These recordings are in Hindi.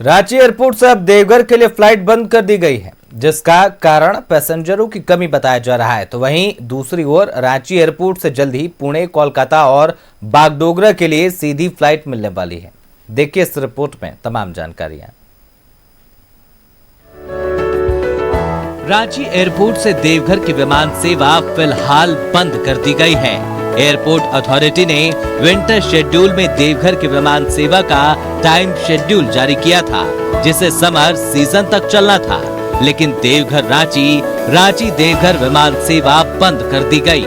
रांची एयरपोर्ट से अब देवघर के लिए फ्लाइट बंद कर दी गई है, जिसका कारण पैसेंजरों की कमी बताया जा रहा है। तो वहीं दूसरी ओर रांची एयरपोर्ट से जल्द ही पुणे, कोलकाता और बागडोगरा के लिए सीधी फ्लाइट मिलने वाली है। देखिए इस रिपोर्ट में तमाम जानकारियां। रांची एयरपोर्ट से देवघर की विमान सेवा फिलहाल बंद कर दी गई है। एयरपोर्ट अथॉरिटी ने विंटर शेड्यूल में देवघर की विमान सेवा का टाइम शेड्यूल जारी किया था, जिसे समर सीजन तक चलना था, लेकिन देवघर रांची देवघर विमान सेवा बंद कर दी गई।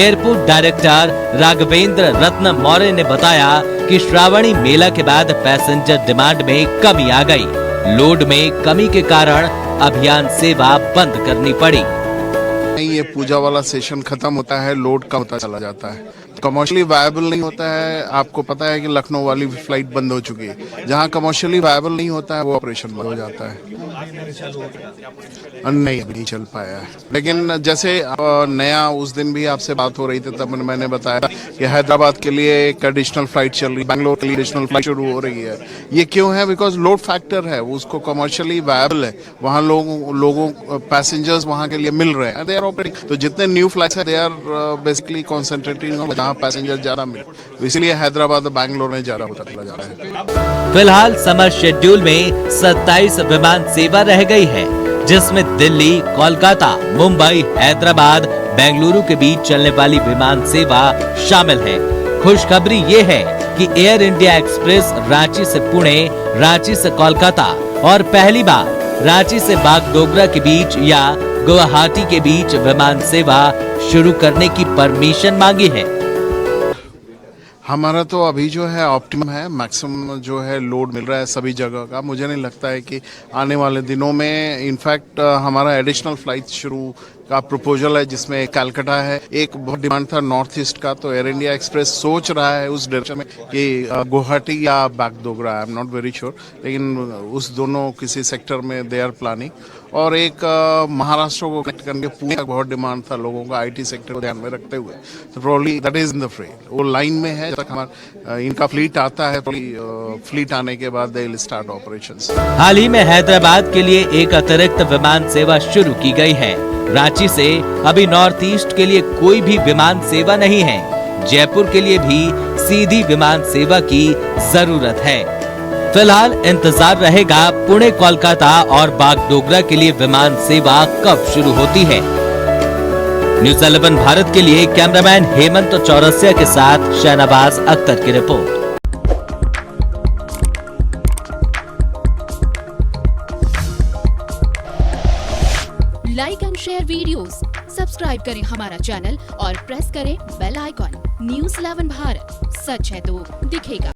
एयरपोर्ट डायरेक्टर राघवेंद्र रत्न मौर्य ने बताया कि श्रावणी मेला के बाद पैसेंजर डिमांड में कमी आ गई। लोड में कमी के कारण अभियान सेवा बंद करनी पड़ी। ये पूजा वाला सेशन खत्म होता है, लोड कम होता चला जाता है, कमर्शियली वायबल नहीं होता है। आपको पता है कि लखनऊ वाली फ्लाइट बंद हो चुकी है, जहां कमर्शियली वायबल नहीं होता है वो ऑपरेशन बंद हो जाता है। नहीं, अभी नहीं चल पाया है, लेकिन जैसे नया उस दिन भी आपसे बात हो रही थी, तब मैंने बताया कि हैदराबाद के लिए एक एडिशनल फ्लाइट चल रही है, बैंगलोर के लिए एडिशनल फ्लाइट शुरू हो रही है। ये क्यों है? बिकॉज लोड फैक्टर है, उसको कमर्शियली वायबल है, वहाँ लोगों पैसेंजर्स वहाँ के लिए मिल रहे हैं, दे आर ऑपरेटिंग। तो जितने न्यू फ्लाइट्स है दे आर बेसिकली कॉन्सेंट्रेटिंग जहाँ पैसेंजर ज्यादा मिले, इसलिए हैदराबाद और बैंगलोर में ज्यादा होता चला जा रहा है। फिलहाल समर शेड्यूल में 27 विमान सेवा रह गई है, जिसमें दिल्ली, कोलकाता, मुंबई, हैदराबाद, बेंगलुरु के बीच चलने वाली विमान सेवा शामिल है। खुशखबरी ये है कि एयर इंडिया एक्सप्रेस रांची से पुणे, रांची से कोलकाता और पहली बार रांची से बागडोगरा के बीच या गुवाहाटी के बीच विमान सेवा शुरू करने की परमिशन मांगी है। हमारा तो अभी जो है ऑप्टिमम है, मैक्सिमम जो है लोड मिल रहा है सभी जगह का। मुझे नहीं लगता है कि आने वाले दिनों में इनफैक्ट हमारा एडिशनल फ्लाइट शुरू का प्रपोजल है, जिसमें कलकत्ता है। एक बहुत डिमांड था नॉर्थ ईस्ट का, तो एयर इंडिया एक्सप्रेस सोच रहा है उस डायरेक्शन में कि गुवाहाटी या Bagdogra, I am not very sure, लेकिन उस दोनों किसी सेक्टर में दे आर प्लानिंग। और एक महाराष्ट्र को कनेक्ट करके पुणे का बहुत डिमांड था लोगों का, आईटी सेक्टर को ध्यान में रखते हुए, तो probably that is in the frame, वो लाइन में है। जब तक हमारा इनका फ्लीट आता है, फ्लीट आने के बाद दे विल स्टार्ट ऑपरेशंस। हाल ही में हैदराबाद के लिए एक अतिरिक्त विमान सेवा शुरू की गई है। रांची से अभी नॉर्थ ईस्ट के लिए कोई भी विमान सेवा नहीं है। जयपुर के लिए भी सीधी विमान सेवा की जरूरत है। फिलहाल इंतजार रहेगा पुणे, कोलकाता और बागडोगरा के लिए विमान सेवा कब शुरू होती है। न्यूज़ 11 भारत के लिए कैमरामैन हेमंत चौरसिया के साथ शहनाबाज अख्तर की report. Like and share videos, subscribe करें हमारा चैनल और प्रेस करें बेल आइकॉन। न्यूज़ 11 भारत, सच है तो दिखेगा।